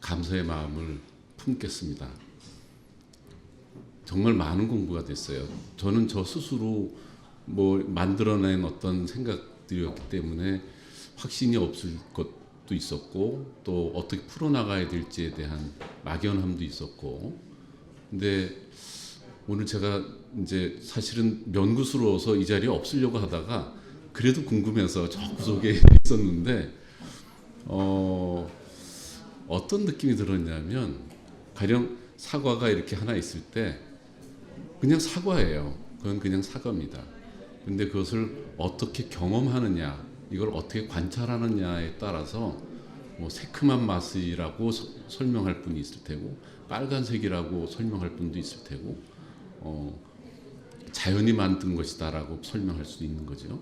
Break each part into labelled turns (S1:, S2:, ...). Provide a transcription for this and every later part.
S1: 감사의 마음을 품겠습니다. 정말 많은 공부가 됐어요. 저는 저 스스로 뭐 만들어낸 어떤 생각들이었기 때문에 확신이 없을 것도 있었고 또 어떻게 풀어나가야 될지에 대한 막연함도 있었고, 근데 오늘 제가 이제 사실은 면구스러워서 이 자리에 없으려고 하다가 그래도 궁금해서 저 구석에 있었는데 어떤 느낌이 들었냐면, 가령 사과가 이렇게 하나 있을 때 그냥 사과예요. 그건 그냥 사과입니다. 근데 그것을 어떻게 경험하느냐, 이걸 어떻게 관찰하느냐에 따라서 뭐 새큼한 맛이라고 설명할 분이 있을 테고, 빨간색이라고 설명할 분도 있을 테고, 자연이 만든 것이다라고 설명할 수도 있는 거죠.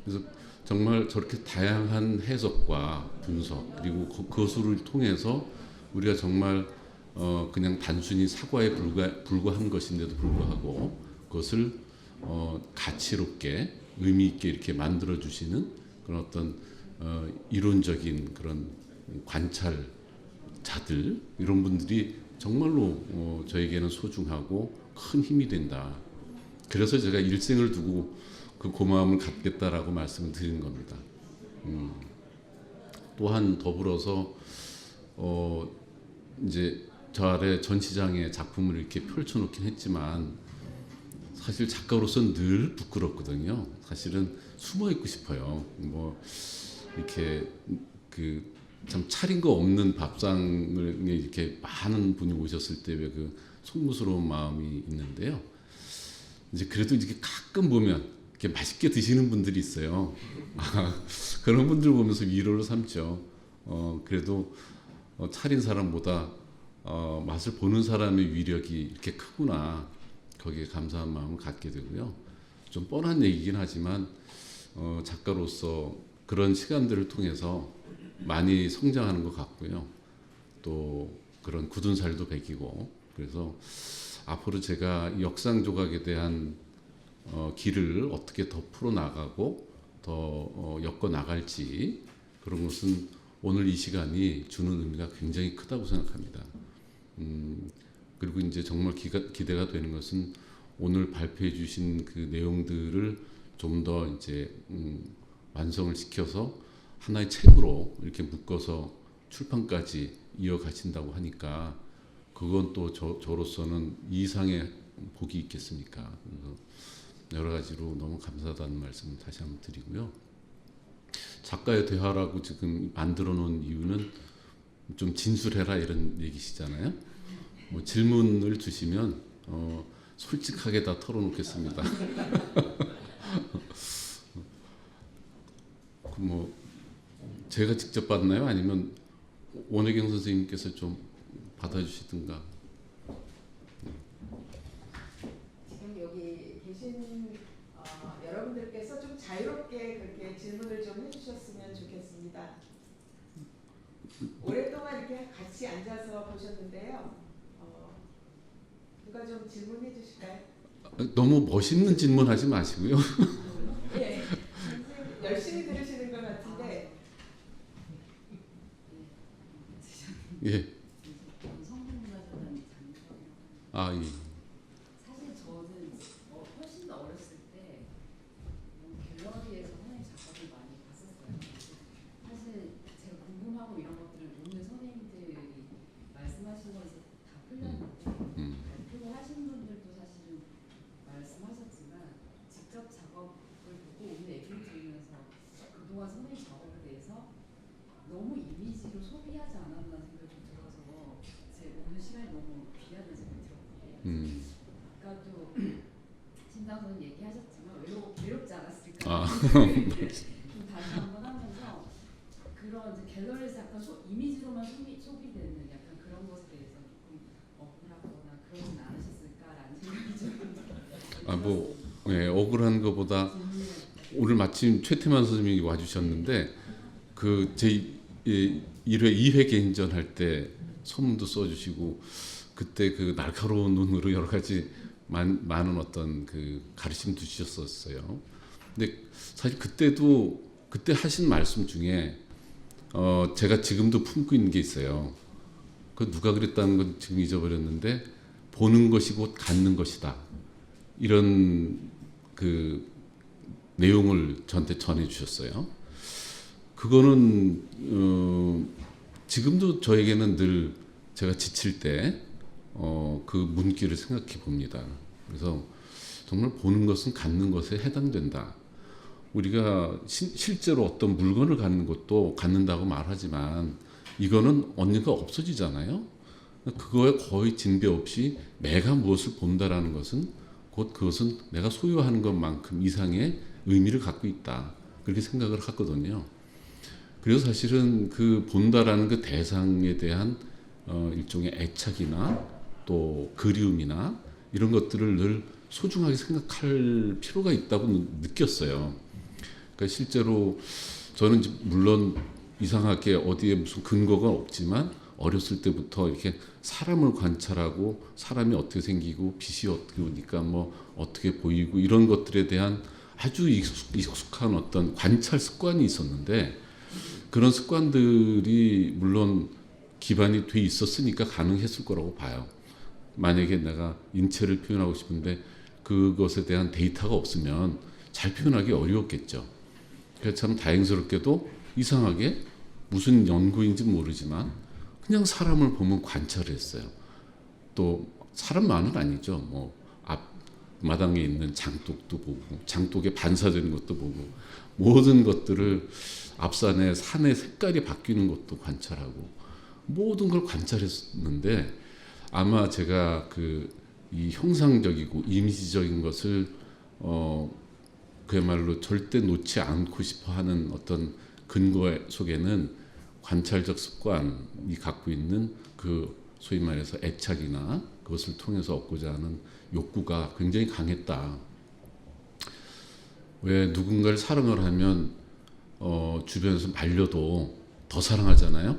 S1: 그래서 정말 저렇게 다양한 해석과 분석, 그리고 그것을 통해서 우리가 정말 그냥 단순히 사과에 불과한 것인데도 불구하고 그것을 가치롭게 의미 있게 이렇게 만들어 주시는 그런 어떤 이론적인 그런 관찰자들, 이런 분들이 정말로 저에게는 소중하고 큰 힘이 된다. 그래서 제가 일생을 두고 그 고마움을 갖겠다라고 말씀을 드리는 겁니다. 또한 더불어서 이제 저 아래 전시장에 작품을 이렇게 펼쳐놓긴 했지만 사실 작가로서는 늘 부끄럽거든요. 사실은 숨어 있고 싶어요. 뭐 이렇게 그 참 차린 거 없는 밥상을 이렇게 많은 분이 오셨을 때 왜 그 속무스러운 마음이 있는데요. 이제 그래도 이렇게 가끔 보면 이렇게 맛있게 드시는 분들이 있어요. 그런 분들 보면서 위로를 삼죠. 그래도 차린 사람보다 맛을 보는 사람의 위력이 이렇게 크구나, 거기에 감사한 마음을 갖게 되고요. 좀 뻔한 얘기긴 하지만 작가로서 그런 시간들을 통해서 많이 성장하는 것 같고요. 또 그런 굳은 살도 배기고, 그래서 앞으로 제가 역상 조각에 대한 길을 어떻게 더 풀어나가고 더 엮어나갈지, 그런 것은 오늘 이 시간이 주는 의미가 굉장히 크다고 생각합니다. 그리고 이제 정말 기대가 되는 것은 오늘 발표해 주신 그 내용들을 좀 더 이제 완성을 시켜서 하나의 책으로 이렇게 묶어서 출판까지 이어가신다고 하니까 그건 또 저로서는 이상의 복이 있겠습니까? 그래서 여러 가지로 너무 감사하다는 말씀을 다시 한번 드리고요. 작가의 대화라고 지금 만들어 놓은 이유는 좀 진술해라 이런 얘기시잖아요. 뭐 질문을 주시면 솔직하게 다 털어놓겠습니다. 뭐 제가 직접 받나요? 아니면 원혜경 선생님께서 좀 받아주시든가.
S2: 지금 여기 계신 여러분들께서 좀 자유롭게 그렇게 질문을 좀 해주셨으면 좋겠습니다. 오랫동안 이렇게 같이 앉아서 보셨는데요. 누가 좀 질문해 주실까요?
S1: 너무 멋있는 질문하지 마시고요.
S2: 예, 열심히 들으시는 것 같은데.
S1: 예. 아, 예.
S3: 사실 저는 훨씬 더 어렸을 때 갤러리에서 선생님 작업을 많이 봤었어요. 사실 제가 궁금하고 이런 것들을 오늘 선생님들이 말씀하신 거에서 다 풀렸는데 발표를 하신 분들도 사실은 말씀하셨지만 직접 작업을 보고 오늘 얘기를 들으면서 그동안 선생님 작업에 대해서 너무 이미지로 소비하지 않았나 생각이 좀 들어서 제 오늘 시간이 너무 귀하다는 생각이 들었거든요. 아까도 신당 선생님 얘기하셨지만 외롭지 않았을까? 좀 다시 한번 하면서 그런 이제 갤러리에서 약간 이미지로만 소비되는 약간 그런 것에 대해서 조금 억울하거나 그러진 않으셨을까라는 생각이 좀.
S1: 네, 억울한 것보다 오늘 마침 최태만 선생님이 와주셨는데 그 제 1회 2회 개인전 할 때 선문도 써주시고 그때 그 날카로운 눈으로 여러 가지 많은 어떤 그 가르침 주셨었어요. 근데 사실 그때 하신 말씀 중에 제가 지금도 품고 있는 게 있어요. 그 누가 그랬다는 건 지금 잊어버렸는데 보는 것이 곧 갖는 것이다. 이런 그 내용을 저한테 전해 주셨어요. 그거는 지금도 저에게는 늘 제가 지칠 때 그 문구를 생각해 봅니다. 그래서 정말 보는 것은 갖는 것에 해당된다. 우리가 실제로 어떤 물건을 갖는 것도 갖는다고 말하지만 이거는 언젠가 없어지잖아요. 그거에 거의 진배 없이 내가 무엇을 본다라는 것은 곧 그것은 내가 소유하는 것만큼 이상의 의미를 갖고 있다. 그렇게 생각을 하거든요. 그래서 사실은 그 본다라는 그 대상에 대한 일종의 애착이나 또 그리움이나 이런 것들을 늘 소중하게 생각할 필요가 있다고 느꼈어요. 그러니까 실제로 저는 물론 이상하게 어디에 무슨 근거가 없지만 어렸을 때부터 이렇게 사람을 관찰하고 사람이 어떻게 생기고 빛이 어떻게 오니까 뭐 어떻게 보이고 이런 것들에 대한 아주 익숙한 어떤 관찰 습관이 있었는데 그런 습관들이 물론 기반이 돼 있었으니까 가능했을 거라고 봐요. 만약에 내가 인체를 표현하고 싶은데 그것에 대한 데이터가 없으면 잘 표현하기 어려웠겠죠. 그래서 참 다행스럽게도 이상하게 무슨 연구인지 모르지만 그냥 사람을 보면 관찰을 했어요. 또 사람만은 아니죠. 뭐 앞마당에 있는 장독도 보고 장독에 반사되는 것도 보고 모든 것들을 앞산의 산의 색깔이 바뀌는 것도 관찰하고 모든 걸 관찰했는데 아마 제가 이 형상적이고 이미지적인 것을 그야말로 절대 놓지 않고 싶어하는 어떤 근거 속에는 관찰적 습관이 갖고 있는 그 소위 말해서 애착이나 그것을 통해서 얻고자 하는 욕구가 굉장히 강했다. 왜 누군가를 사랑을 하면 주변에서 말려도 더 사랑하잖아요.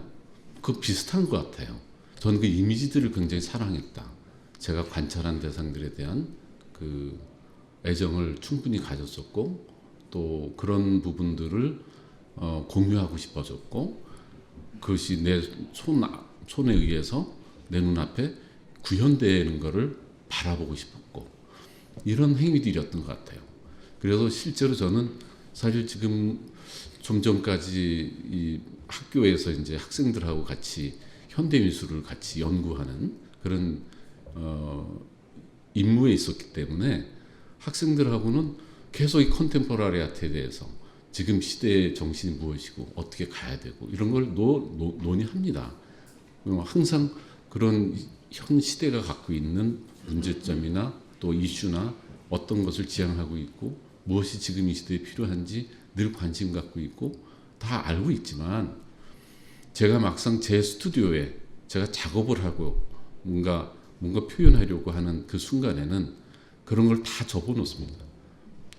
S1: 그 비슷한 것 같아요. 저는 그 이미지들을 굉장히 사랑했다. 제가 관찰한 대상들에 대한 그 애정을 충분히 가졌었고 또 그런 부분들을 공유하고 싶어졌고 그것이 내 손에 의해서 내 눈앞에 구현되는 것을 바라보고 싶었고 이런 행위들이었던 것 같아요. 그래서 실제로 저는 사실 지금 좀 전까지 이 학교에서 이제 학생들하고 같이 현대미술을 같이 연구하는 그런 임무에 있었기 때문에 학생들하고는 계속 이 컨템포러리 아트에 대해서 지금 시대의 정신이 무엇이고 어떻게 가야 되고 이런 걸 논의합니다. 항상 그런 현 시대가 갖고 있는 문제점이나 또 이슈나 어떤 것을 지향하고 있고 무엇이 지금 이 시대에 필요한지 늘 관심 갖고 있고 다 알고 있지만 제가 막상 제 스튜디오에 제가 작업을 하고 뭔가 표현하려고 하는 그 순간에는 그런 걸 다 접어놓습니다.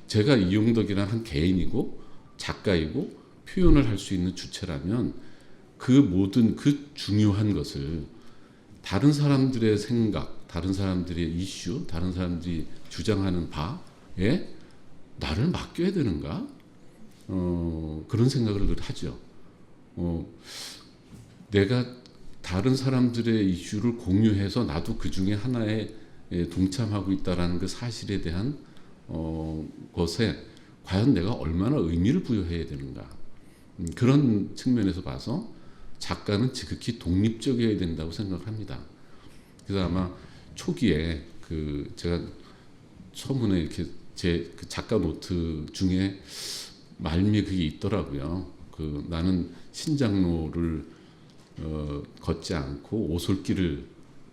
S1: 제가 이용덕이라는 한 개인이고 작가이고 표현을 할 수 있는 주체라면 그 모든 그 중요한 것을 다른 사람들의 생각, 다른 사람들의 이슈, 다른 사람들이 주장하는 바에 나를 맡겨야 되는가? 그런 생각을 늘 하죠. 내가 다른 사람들의 이슈를 공유해서 나도 그 중에 하나에 동참하고 있다라는 그 사실에 대한 것에 과연 내가 얼마나 의미를 부여해야 되는가. 그런 측면에서 봐서 작가는 지극히 독립적이어야 된다고 생각을 합니다. 그래서 아마 초기에 제가 서문에 이렇게 제 그 작가 노트 중에 말미에 그게 있더라고요. 나는 신장로를 걷지 않고 오솔길을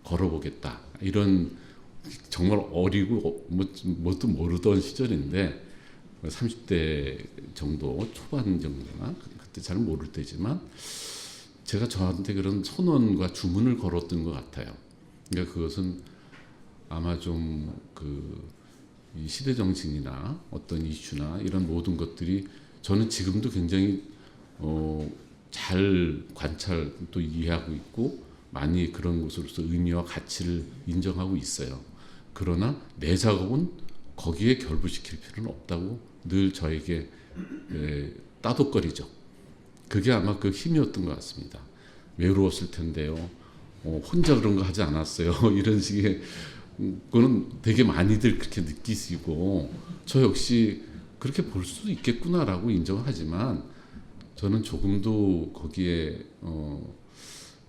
S1: 걸어보겠다. 이런 정말 어리고 뭣도 모르던 시절인데 30대 정도 초반 정도나 그때 잘 모를 때지만 제가 저한테 그런 선언과 주문을 걸었던 것 같아요. 그러니까 그것은 아마 좀 이 시대 정신이나 어떤 이슈나 이런 모든 것들이 저는 지금도 굉장히 잘 관찰 또 이해하고 있고 많이 그런 것으로서 의미와 가치를 인정하고 있어요. 그러나 내 작업은 거기에 결부시킬 필요는 없다고 늘 저에게 따독거리죠. 그게 아마 그 힘이었던 것 같습니다. 외로웠을 텐데요. 혼자 그런 거 하지 않았어요. 이런 식의 거는 되게 많이들 그렇게 느끼시고 저 역시 그렇게 볼 수도 있겠구나라고 인정을 하지만 저는 조금도 거기에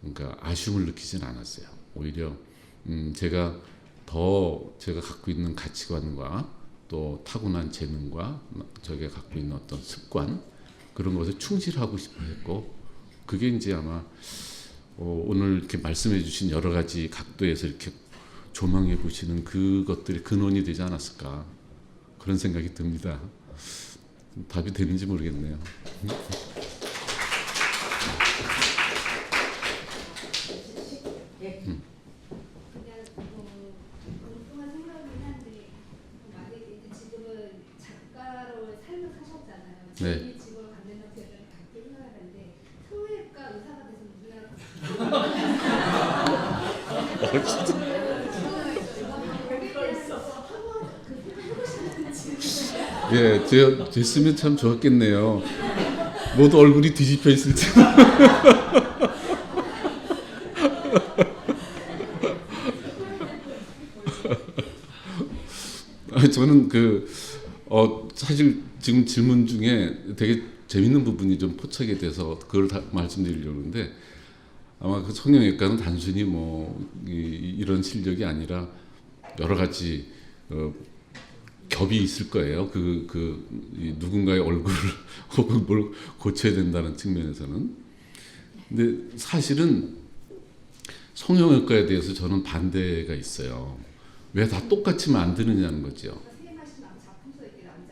S1: 그러니까 아쉬움을 느끼진 않았어요. 오히려 제가 갖고 있는 가치관과 또 타고난 재능과 제가 갖고 있는 어떤 습관 그런 것에 충실하고 싶어 했고 그게 이제 아마 오늘 이렇게 말씀해 주신 여러 가지 각도에서 이렇게 조망해 보시는 그것들이 근원이 되지 않았을까 그런 생각이 듭니다. 답이 되는지 모르겠네요.
S2: 예.
S4: 그냥 엉뚱한 생각이긴 한데 만약에 이제 지금은 작가로 삶을 사셨잖아요.
S1: 네.
S4: 이 직업을 갖는 형태를 갖게 생각하는데 성형외과 의사가 돼서
S1: 예, 제가 됐으면 참 좋았겠네요. 모두 얼굴이 뒤집혀 있을 때. 저는 사실 지금 질문 중에 되게 재밌는 부분이 좀 포착이 돼서 그걸 다 말씀드리려고 하는데 아마 그 성형외과는 단순히 이런 실력이 아니라 여러 가지 겹이 있을 거예요. 누군가의 얼굴을 혹은 뭘 고쳐야 된다는 측면에서는. 근데 사실은 성형외과에 대해서 저는 반대가 있어요. 왜 다 똑같이 만드느냐는 거죠.
S4: 세 마시 나면 작품서 있게 남지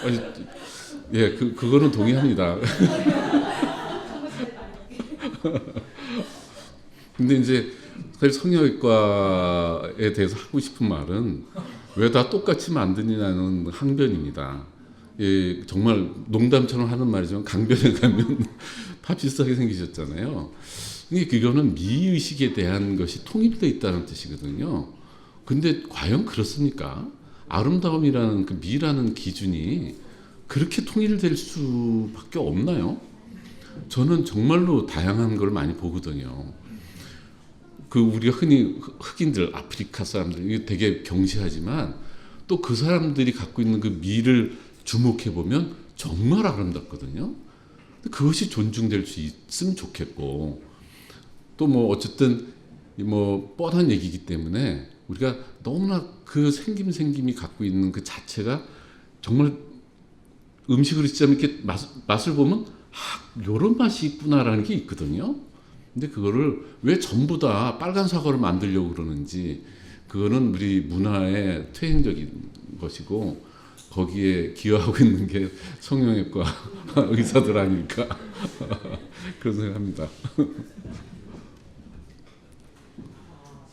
S1: 아니, 예, 그거는 동의합니다. 근데 이제 사실 성형외과에 대해서 하고 싶은 말은 왜 다 똑같이 만드느냐는 항변입니다. 예, 정말 농담처럼 하는 말이지만 강변에 가면 다 비슷하게 생기셨잖아요. 근데 그거는 미의식에 대한 것이 통일되어 있다는 뜻이거든요. 근데 과연 그렇습니까? 아름다움이라는 그 미라는 기준이 그렇게 통일될 수밖에 없나요? 저는 정말로 다양한 걸 많이 보거든요. 우리가 흔히 흑인들, 아프리카 사람들 이게 되게 경시하지만 또 그 사람들이 갖고 있는 그 미를 주목해 보면 정말 아름답거든요. 그것이 존중될 수 있으면 좋겠고 또 어쨌든 뻔한 얘기이기 때문에 우리가 너무나 그 생김이 갖고 있는 그 자체가 정말 음식으로 진짜 이렇게 맛을 보면 요런 맛이 있구나라는 게 있거든요. 근데 그거를 왜 전부 다 빨간 사과를 만들려고 그러는지 그거는 우리 문화의 퇴행적인 것이고 거기에 기여하고 있는 게 성형외과 의사들 아닐까 그런 생각합니다.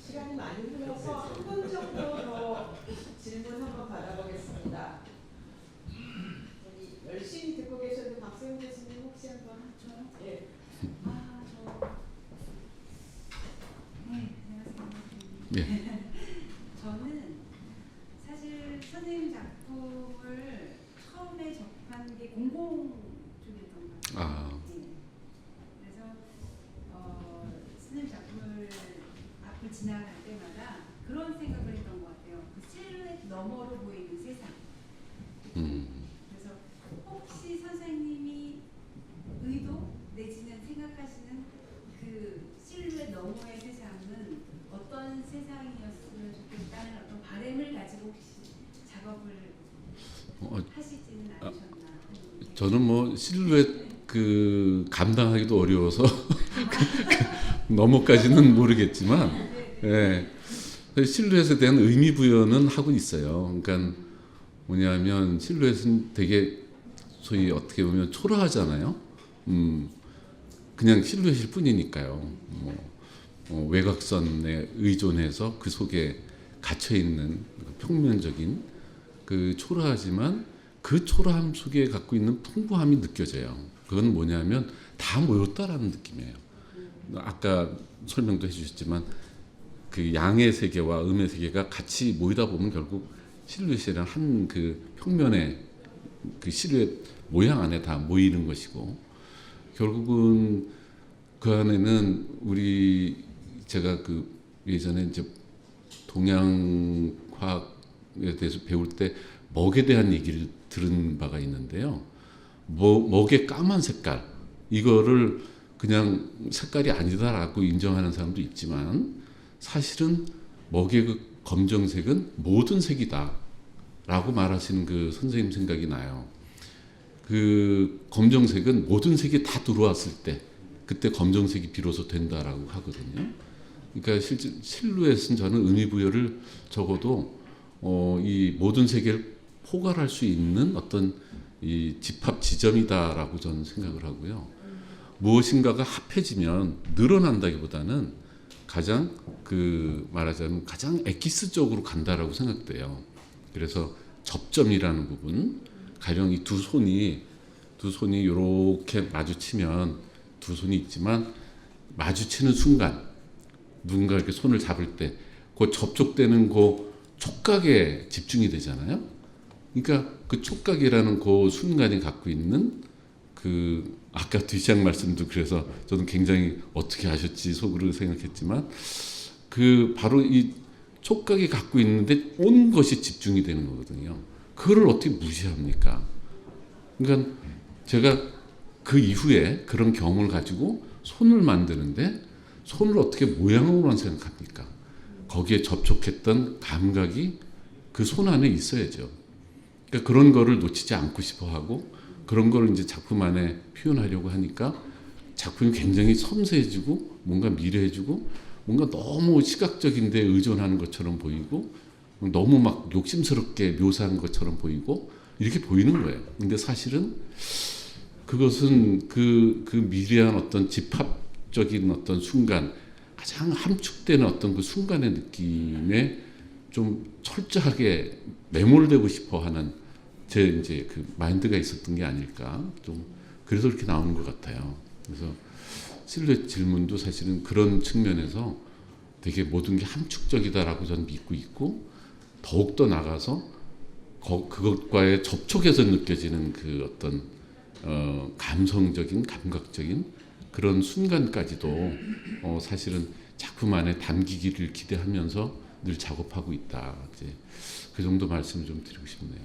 S2: 시간이 많이 흘러서 한 분 정도 더 질문 한번 받아보겠습니다. 열심히 듣고 계셨는데 박세훈 교수님 혹시 한번
S3: 저요?
S2: 예.
S3: 네, 안녕하세요.
S1: 예.
S3: 저는 사실 선생님 작품을 처음에 접한 게 공공 쪽이었던 것 같아요. 네. 그래서 선생님 작품을 앞을 지나갈 때마다 그런 생각을 했던 것 같아요. 그 실루엣 너머로 보이는 세상. 그래서 혹시 선생님이 의도 내지는 생각하시는 그 실루엣 너머의 세상은 어떤 세상이었으면 좋겠다는 어떤 바람을 가지고 혹시 작업을 하시지는 않으셨나?
S1: 저는 실루엣 감당하기도 어려워서 너머까지는 모르겠지만 예, 실루엣에 대한 의미 부여는 하고 있어요. 그러니까 뭐냐면 실루엣은 되게 소위 어떻게 보면 초라하잖아요. 그냥 실루엣일 뿐이니까요. 외곽선에 의존해서 그 속에 갇혀 있는 평면적인 그 초라하지만 그 초라함 속에 갖고 있는 풍부함이 느껴져요. 그건 뭐냐면 다 모였다라는 느낌이에요. 아까 설명도 해주셨지만 그 양의 세계와 음의 세계가 같이 모이다 보면 결국 실루엣이란 한 그 평면의 그 실루엣 모양 안에 다 모이는 것이고 결국은 그 안에는 제가 그 예전에 이제 동양화학에 대해서 배울 때 먹에 대한 얘기를 들은 바가 있는데요. 먹의 까만 색깔 이거를 그냥 색깔이 아니다라고 인정하는 사람도 있지만 사실은 먹의 그 검정색은 모든 색이다라고 말하시는 그 선생님 생각이 나요. 그 검정색은 모든 색이 다 들어왔을 때 그때 검정색이 비로소 된다라고 하거든요. 그러니까 실제 실루엣은 저는 의미 부여를 적어도 이 모든 세계를 포괄할 수 있는 어떤 이 집합 지점이다라고 저는 생각을 하고요. 무엇인가가 합해지면 늘어난다기보다는 가장 말하자면 가장 엑기스적으로 간다라고 생각돼요. 그래서 접점이라는 부분, 가령 이 두 손이 이렇게 마주치면 두 손이 있지만 마주치는 순간 누군가 이렇게 손을 잡을 때 그 접촉되는 그 촉각에 집중이 되잖아요. 그러니까 그 촉각이라는 그 순간이 갖고 있는 그 아까 뒤시작 말씀도 그래서 저는 굉장히 어떻게 하셨지 속으로 생각했지만 그 바로 이 촉각이 갖고 있는데 온 것이 집중이 되는 거거든요. 그거를 어떻게 무시합니까? 그러니까 제가 그 이후에 그런 경험을 가지고 손을 만드는데 손을 어떻게 모양으로만 생각합니까? 거기에 접촉했던 감각이 그 손 안에 있어야죠. 그러니까 그런 거를 놓치지 않고 싶어 하고 그런 걸 이제 작품 안에 표현하려고 하니까 작품이 굉장히 섬세해지고 뭔가 미래해지고 뭔가 너무 시각적인데 의존하는 것처럼 보이고 너무 막 욕심스럽게 묘사한 것처럼 보이고 이렇게 보이는 거예요. 근데 사실은 그것은 그 미래한 어떤 집합적인 어떤 순간 가장 함축되는 어떤 그 순간의 느낌에 좀 철저하게 매몰되고 싶어하는 제 이제 그 마인드가 있었던 게 아닐까 좀 그래서 그렇게 나오는 것 같아요. 그래서 실루엣 질문도 사실은 그런 측면에서 되게 모든 게 함축적이다라고 저는 믿고 있고 더욱 더 나가서 그것과의 접촉에서 느껴지는 그 어떤 감성적인 감각적인 그런 순간까지도 사실은 작품 안에 담기기를 기대하면서 늘 작업하고 있다. 이제 그 정도 말씀을 좀 드리고 싶네요.